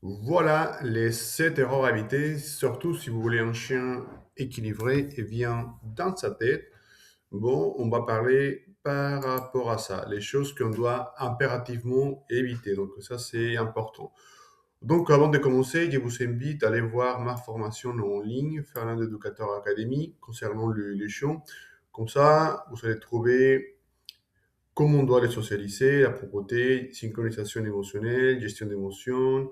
Voilà les 7 erreurs à éviter, surtout si vous voulez un chien équilibré et bien dans sa tête. Bon, on va parler par rapport à ça, les choses qu'on doit impérativement éviter. Donc ça, c'est important. Donc avant de commencer, je vous invite à aller voir ma formation en ligne, Fernand Educateur Academy, concernant les chiens. Comme ça, vous allez trouver comment on doit les socialiser, la propreté, synchronisation émotionnelle, gestion d'émotions,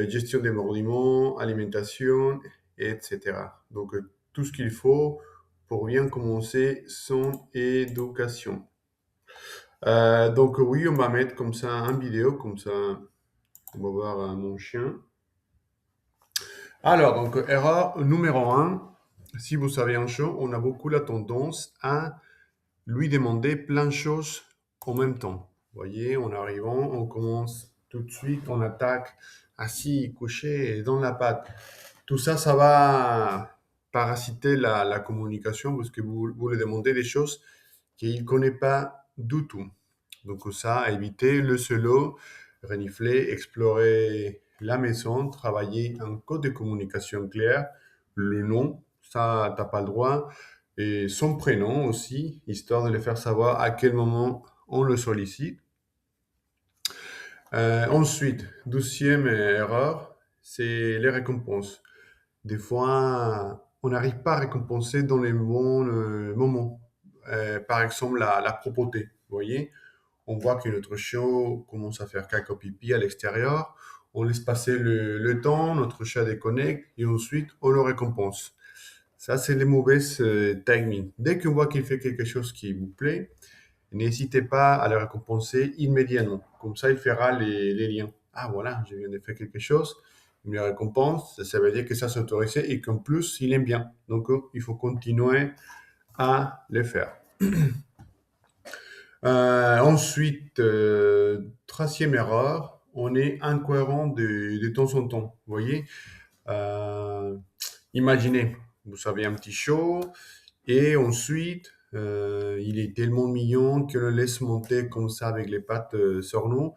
gestion des mordiments, alimentation, etc. Donc, tout ce qu'il faut pour bien commencer son éducation. Donc, oui, on va mettre comme ça un vidéo, comme ça, on va voir mon chien. Alors, donc, erreur numéro un, si vous savez un chien, on a beaucoup la tendance à lui demander plein de choses en même temps. Vous voyez, en arrivant, on commence tout de suite, on attaque assis, couché, dans la patte. Tout ça, ça va parasiter la communication parce que vous lui demandez des choses qu'il ne connaît pas du tout. Donc ça, éviter le solo, renifler, explorer la maison, travailler un code de communication clair, le nom, ça, t'as pas le droit, et son prénom aussi, histoire de le faire savoir à quel moment on le sollicite. Ensuite, douzième erreur, c'est les récompenses. Des fois, on n'arrive pas à récompenser dans les bons moments. Par exemple, la propreté. Vous voyez, on voit que notre chien commence à faire caca pipi à l'extérieur. On laisse passer le temps, notre chat déconnecte et ensuite on le récompense. Ça, c'est les mauvaises timing. Dès qu'on voit qu'il fait quelque chose qui vous plaît, n'hésitez pas à le récompenser immédiatement. Comme ça, il fera les liens. Ah voilà, je viens de faire quelque chose. Il me récompense. Ça veut dire que ça s'est autorisé et qu'en plus, il aime bien. Donc, il faut continuer à le faire. Ensuite, troisième erreur, on est incohérent de temps en temps. Vous voyez, Euh, imaginez, vous avez un petit show et ensuite, il est tellement mignon qu'on le laisse monter comme ça avec les pattes sur nous.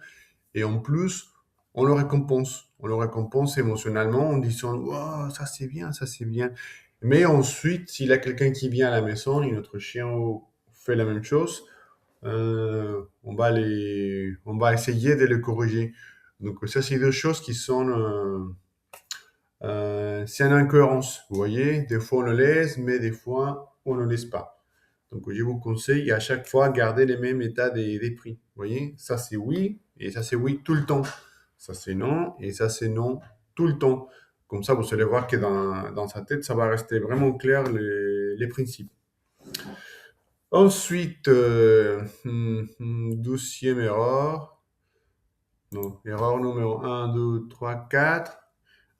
Et en plus, on le récompense. On le récompense émotionnellement en disant, wow, ça c'est bien, ça c'est bien. Mais ensuite, s'il y a quelqu'un qui vient à la maison et notre chien fait la même chose, on va essayer de le corriger. Donc ça, c'est deux choses qui sont, c'est une incohérence. Vous voyez, des fois on le laisse, mais des fois on ne le laisse pas. Donc je vous conseille à chaque fois garder les mêmes états des prix. Vous voyez, ça c'est oui et ça c'est oui tout le temps. Ça c'est non et ça c'est non tout le temps. Comme ça, vous allez voir que dans sa tête, ça va rester vraiment clair les principes. Ensuite, 12e erreur. Non, erreur numéro un, 2, 3, 4.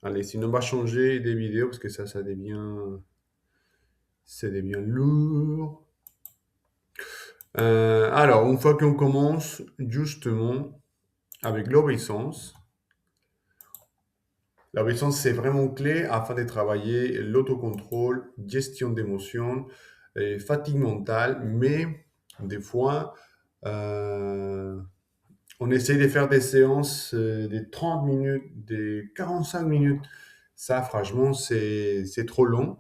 Allez, sinon on va changer des vidéos parce que ça devient lourd. Alors, une fois qu'on commence, justement, avec l'obéissance, c'est vraiment clé afin de travailler l'autocontrôle, gestion d'émotions, et fatigue mentale, mais des fois, euh, on essaye de faire des séances de 30 minutes, de 45 minutes. Ça, franchement, c'est trop long.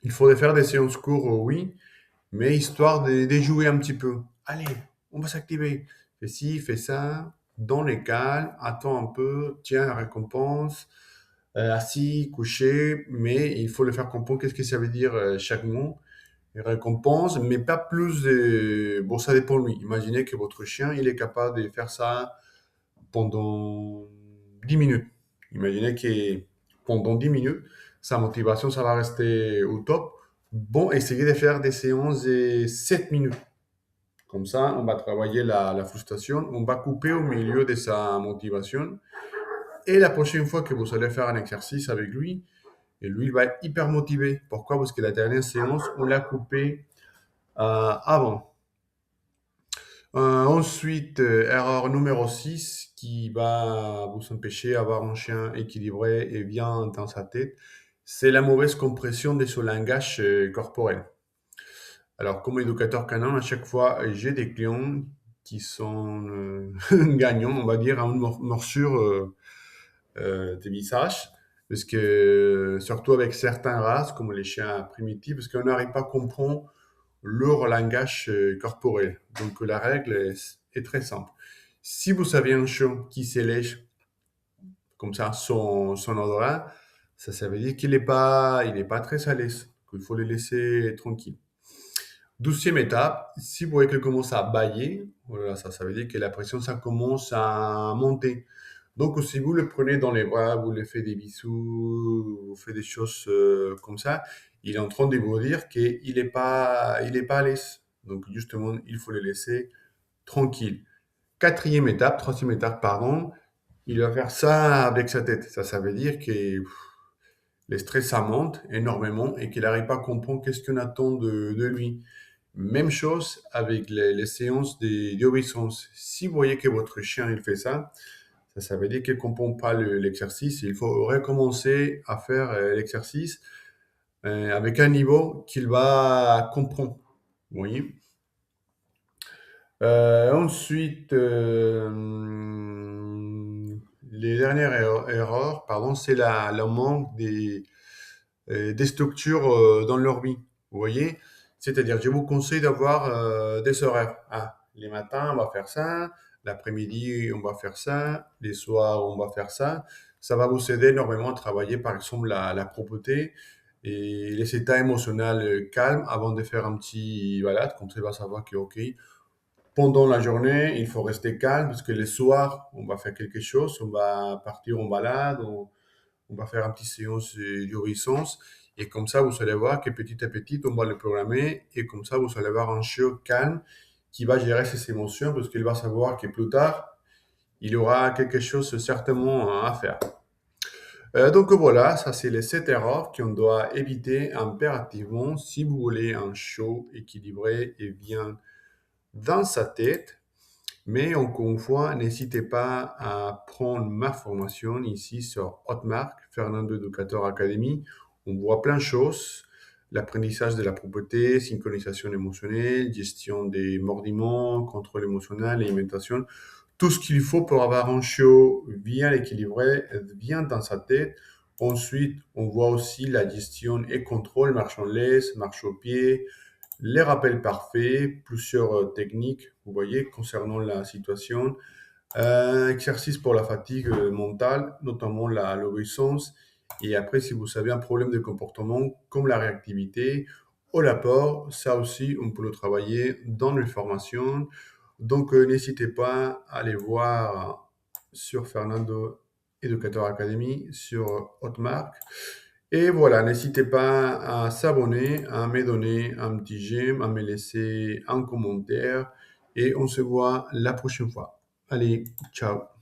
Il faudrait faire des séances courtes, oui, mais histoire de jouer un petit peu. Allez, on va s'activer. Fais ci, fais ça, dans les calmes, attends un peu, tiens la récompense, assis, couché, mais il faut le faire comprendre qu'est-ce que ça veut dire chaque mot. Récompense, mais pas plus de... Bon, ça dépend de lui. Imaginez que votre chien, il est capable de faire ça pendant 10 minutes. Imaginez que pendant 10 minutes, sa motivation, ça va rester au top. Bon, essayez de faire des séances de 7 minutes. Comme ça, on va travailler la frustration, on va couper au milieu de sa motivation. Et la prochaine fois que vous allez faire un exercice avec lui, et lui, il va être hyper motivé. Pourquoi? Parce que la dernière séance, on l'a coupé avant. Ensuite, erreur numéro 6 qui va vous empêcher d'avoir un chien équilibré et bien dans sa tête, c'est la mauvaise compression de son langage corporel. Alors, comme éducateur canin, à chaque fois, j'ai des clients qui sont gagnants, on va dire, à une morsure de visage, parce que surtout avec certaines races, comme les chiens primitifs, parce qu'on n'arrive pas à comprendre leur langage corporel. Donc la règle est très simple. Si vous avez un chien qui se lèche comme ça son odorat, ça veut dire qu'il est pas très à l'aise, qu'il faut le laisser tranquille. Douzième étape, si vous voyez qu'elle commence à bâiller, voilà, ça veut dire que la pression, ça commence à monter. Donc, si vous le prenez dans les bras, vous lui faites des bisous, vous faites des choses comme ça, il est en train de vous dire qu'il est pas à l'aise. Donc, justement, il faut le laisser tranquille. Quatrième étape, troisième étape, pardon, il va faire ça avec sa tête. Ça veut dire que le stress, ça monte énormément et qu'il n'arrive pas à comprendre qu'est-ce qu'on attend de lui. Même chose avec les séances d'obéissance. Si vous voyez que votre chien il fait ça, ça veut dire qu'il ne comprend pas l'exercice. Il faut recommencer à faire l'exercice avec un niveau qu'il va comprendre. Vous voyez? Ensuite, les dernières erreurs, pardon, c'est le manque des structures dans leur vie. Vous voyez? C'est-à-dire, je vous conseille d'avoir des horaires. Ah, les matins, on va faire ça. L'après-midi, on va faire ça. Les soirs, on va faire ça. Ça va vous aider énormément à travailler, par exemple, la propreté et les états émotionnels calmes avant de faire un petit balade. Comme ça, il va savoir que, OK, pendant la journée, il faut rester calme parce que les soirs, on va faire quelque chose. On va partir en balade. On va faire un petit séance d'obéissance. Et comme ça, vous allez voir que petit à petit, on va le programmer. Et comme ça, vous allez avoir un chien calme qui va gérer ses émotions parce qu'il va savoir que plus tard, il aura quelque chose certainement à faire. Donc voilà, ça c'est les 7 erreurs qu'on doit éviter impérativement si vous voulez un show équilibré et bien dans sa tête. Mais encore une fois, n'hésitez pas à prendre ma formation ici sur Hotmart, Fernando Educator Academy. On voit plein de choses. L'apprentissage de la propreté, synchronisation émotionnelle, gestion des mordiments, contrôle émotionnel, alimentation. Tout ce qu'il faut pour avoir un chiot bien équilibré, bien dans sa tête. Ensuite, on voit aussi la gestion et contrôle, marche en laisse, marche au pied, les rappels parfaits, plusieurs techniques, vous voyez, concernant la situation. Exercice pour la fatigue mentale, notamment l'obéissance. Et après, si vous avez un problème de comportement comme la réactivité ou l'apport, ça aussi, on peut le travailler dans les formations. Donc, n'hésitez pas à aller voir sur Fernando Educator Academy, sur Hotmart. Et voilà, n'hésitez pas à s'abonner, à me donner un petit j'aime, à me laisser un commentaire. Et on se voit la prochaine fois. Allez, ciao.